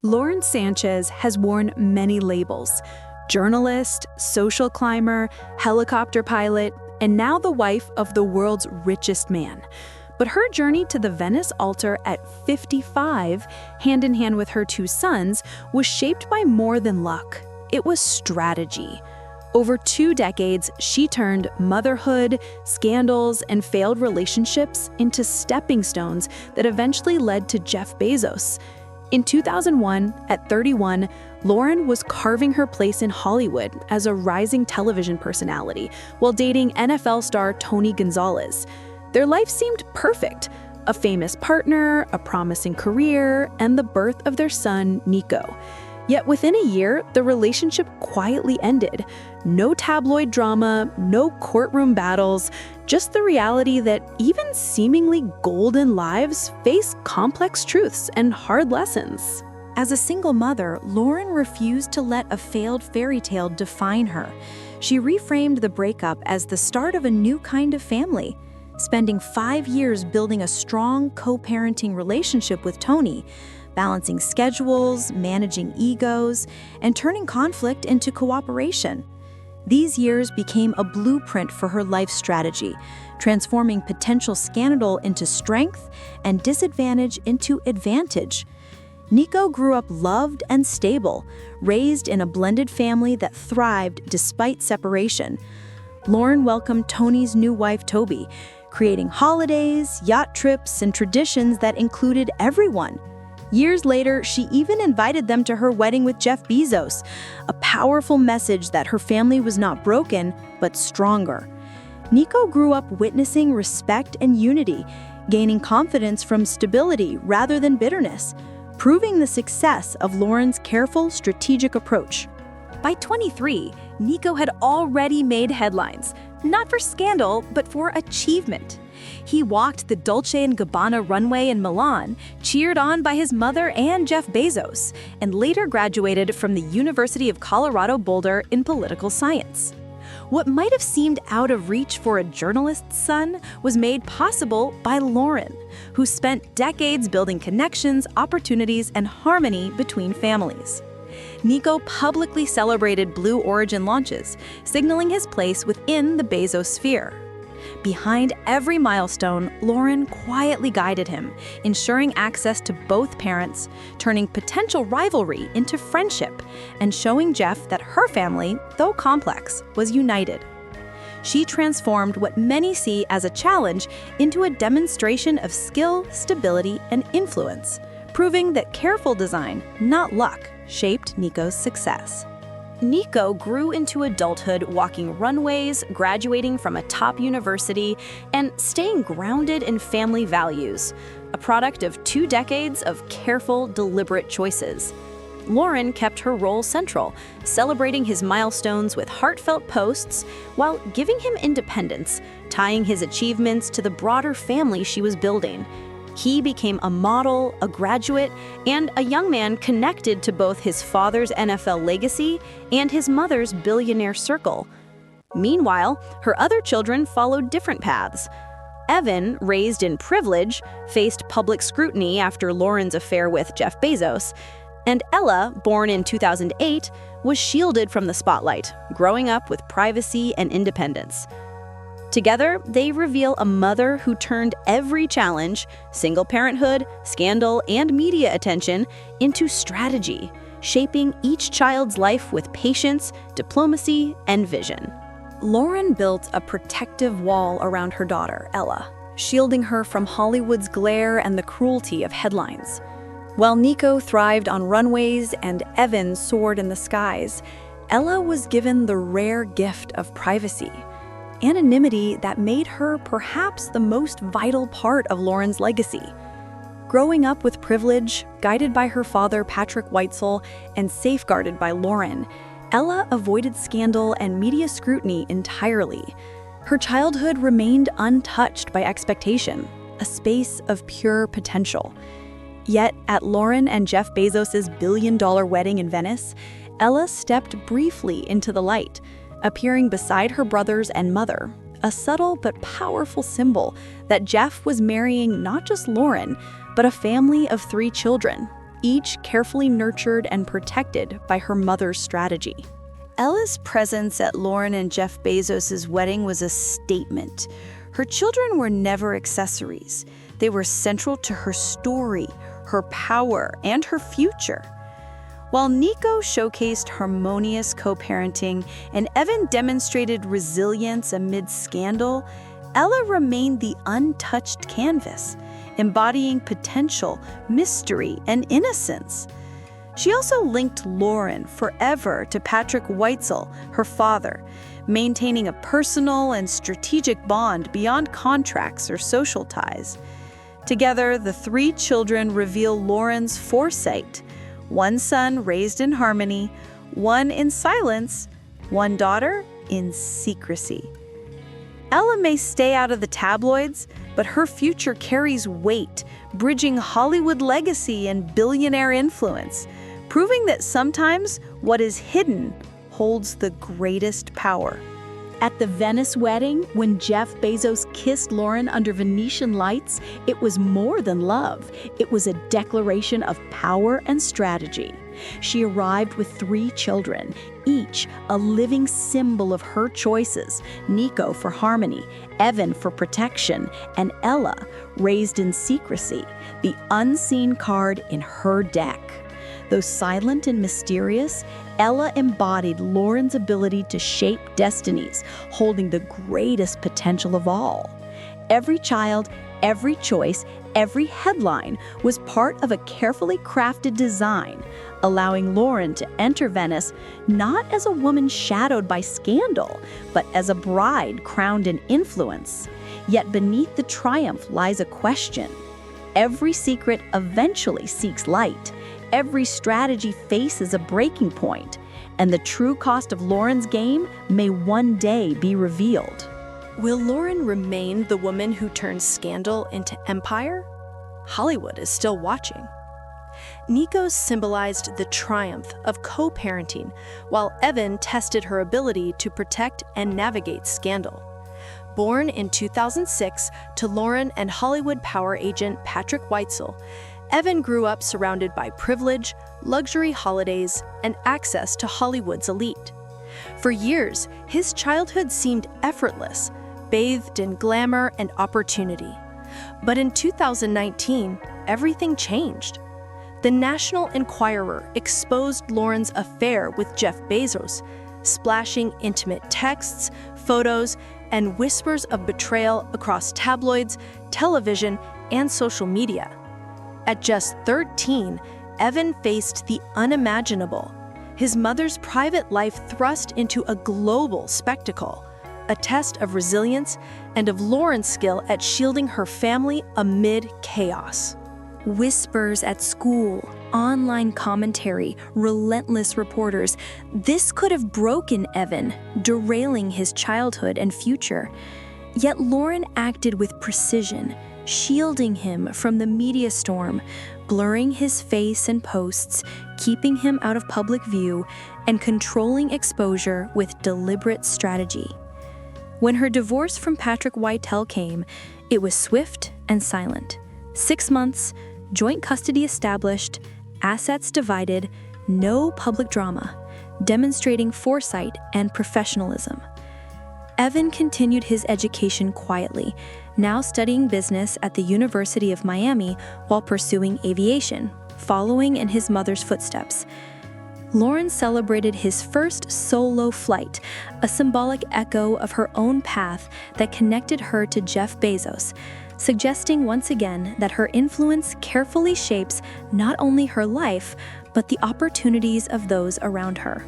Lauren Sanchez has worn many labels: journalist, social climber, helicopter pilot, and now the wife of the world's richest man. But her journey to the Venice altar at 55, hand in hand with her two sons, was shaped by more than luck. It was strategy. Over 2 decades, she turned motherhood, scandals, and failed relationships into stepping stones that eventually led to Jeff Bezos. In 2001, at 31, Lauren was carving her place in Hollywood as a rising television personality while dating NFL star Tony Gonzalez. Their life seemed perfect: a famous partner, a promising career, and the birth of their son, Nico. Yet within a year, the relationship quietly ended. No tabloid drama, no courtroom battles, just the reality that even seemingly golden lives face complex truths and hard lessons. As a single mother, Lauren refused to let a failed fairy tale define her. She reframed the breakup as the start of a new kind of family. Spending 5 years building a strong co-parenting relationship with Tony, balancing schedules, managing egos, and turning conflict into cooperation. These years became a blueprint for her life strategy, transforming potential scandal into strength and disadvantage into advantage. Nico grew up loved and stable, raised in a blended family that thrived despite separation. Lauren welcomed Tony's new wife, Toby, creating holidays, yacht trips, and traditions that included everyone. Years later, she even invited them to her wedding with Jeff Bezos, a powerful message that her family was not broken, but stronger. Nico grew up witnessing respect and unity, gaining confidence from stability rather than bitterness, proving the success of Lauren's careful, strategic approach. By 23, Nico had already made headlines, not for scandal, but for achievement. He walked the Dolce & Gabbana runway in Milan, cheered on by his mother and Jeff Bezos, and later graduated from the University of Colorado Boulder in political science. What might have seemed out of reach for a journalist's son was made possible by Lauren, who spent decades building connections, opportunities, and harmony between families. Nico publicly celebrated Blue Origin launches, signaling his place within the Bezos sphere. Behind every milestone, Lauren quietly guided him, ensuring access to both parents, turning potential rivalry into friendship, and showing Jeff that her family, though complex, was united. She transformed what many see as a challenge into a demonstration of skill, stability, and influence, proving that careful design, not luck, shaped Nico's success. Nico grew into adulthood walking runways, graduating from a top university, and staying grounded in family values, a product of 2 decades of careful, deliberate choices. Lauren kept her role central, celebrating his milestones with heartfelt posts while giving him independence, tying his achievements to the broader family she was building. He became a model, a graduate, and a young man connected to both his father's NFL legacy and his mother's billionaire circle. Meanwhile, her other children followed different paths. Evan, raised in privilege, faced public scrutiny after Lauren's affair with Jeff Bezos, and Ella, born in 2008, was shielded from the spotlight, growing up with privacy and independence. Together, they reveal a mother who turned every challenge, single parenthood, scandal, and media attention, into strategy, shaping each child's life with patience, diplomacy, and vision. Lauren built a protective wall around her daughter, Ella, shielding her from Hollywood's glare and the cruelty of headlines. While Nico thrived on runways and Evan soared in the skies, Ella was given the rare gift of privacy. Anonymity that made her perhaps the most vital part of Lauren's legacy. Growing up with privilege, guided by her father Patrick Weitzel, and safeguarded by Lauren, Ella avoided scandal and media scrutiny entirely. Her childhood remained untouched by expectation, a space of pure potential. Yet, at Lauren and Jeff Bezos' billion-dollar wedding in Venice, Ella stepped briefly into the light, appearing beside her brothers and mother, a subtle but powerful symbol that Jeff was marrying not just Lauren, but a family of 3 children, each carefully nurtured and protected by her mother's strategy. Ella's presence at Lauren and Jeff Bezos' wedding was a statement. Her children were never accessories. They were central to her story, her power, and her future. While Nico showcased harmonious co-parenting and Evan demonstrated resilience amid scandal, Ella remained the untouched canvas, embodying potential, mystery, and innocence. She also linked Lauren forever to Patrick Weitzel, her father, maintaining a personal and strategic bond beyond contracts or social ties. Together, the three children reveal Lauren's foresight: one son raised in harmony, one in silence, one daughter in secrecy. Ella may stay out of the tabloids, but her future carries weight, bridging Hollywood legacy and billionaire influence, proving that sometimes what is hidden holds the greatest power. At the Venice wedding, when Jeff Bezos kissed Lauren under Venetian lights, it was more than love. It was a declaration of power and strategy. She arrived with 3 children, each a living symbol of her choices: Nico for harmony, Evan for protection, and Ella, raised in secrecy, the unseen card in her deck. Though silent and mysterious, Ella embodied Lauren's ability to shape destinies, holding the greatest potential of all. Every child, every choice, every headline was part of a carefully crafted design, allowing Lauren to enter Venice not as a woman shadowed by scandal, but as a bride crowned in influence. Yet beneath the triumph lies a question. Every secret eventually seeks light. Every strategy faces a breaking point, and the true cost of Lauren's game may one day be revealed. Will Lauren remain the woman who turns scandal into empire? Hollywood is still watching. Nico symbolized the triumph of co-parenting, while Evan tested her ability to protect and navigate scandal. Born in 2006 to Lauren and Hollywood power agent Patrick Weitzel, Evan grew up surrounded by privilege, luxury holidays, and access to Hollywood's elite. For years, his childhood seemed effortless, bathed in glamour and opportunity. But in 2019, everything changed. The National Enquirer exposed Lauren's affair with Jeff Bezos, splashing intimate texts, photos, and whispers of betrayal across tabloids, television, and social media. At just 13, Evan faced the unimaginable. His mother's private life thrust into a global spectacle, a test of resilience and of Lauren's skill at shielding her family amid chaos. Whispers at school, online commentary, relentless reporters. This could have broken Evan, derailing his childhood and future. Yet Lauren acted with precision, shielding him from the media storm, blurring his face in posts, keeping him out of public view, and controlling exposure with deliberate strategy. When her divorce from Patrick Weitzel came, it was swift and silent. 6 months, joint custody established, assets divided, no public drama, demonstrating foresight and professionalism. Evan continued his education quietly, now studying business at the University of Miami while pursuing aviation, following in his mother's footsteps. Lauren celebrated his first solo flight, a symbolic echo of her own path that connected her to Jeff Bezos, suggesting once again that her influence carefully shapes not only her life, but the opportunities of those around her.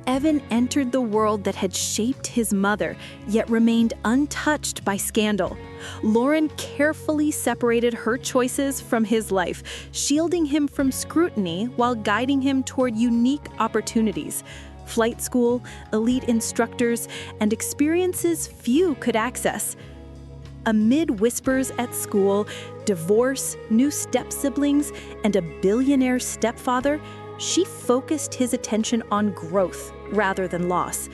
Evan entered the world that had shaped his mother, yet remained untouched by scandal. Lauren carefully separated her choices from his life, shielding him from scrutiny while guiding him toward unique opportunities. Flight school, elite instructors, and experiences few could access. Amid whispers at school, divorce, new step-siblings, and a billionaire stepfather, she focused his attention on growth rather than loss.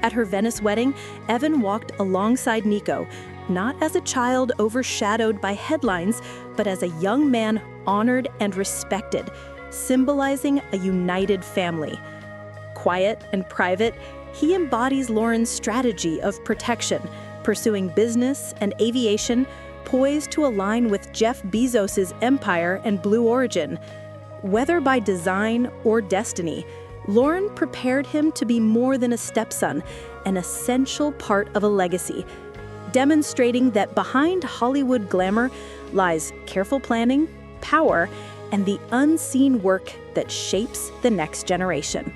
At her Venice wedding, Evan walked alongside Nico, not as a child overshadowed by headlines, but as a young man honored and respected, symbolizing a united family. Quiet and private, he embodies Lauren's strategy of protection, pursuing business and aviation, poised to align with Jeff Bezos' empire and Blue Origin. Whether by design or destiny, Lauren prepared him to be more than a stepson, an essential part of a legacy, demonstrating that behind Hollywood glamour lies careful planning, power, and the unseen work that shapes the next generation.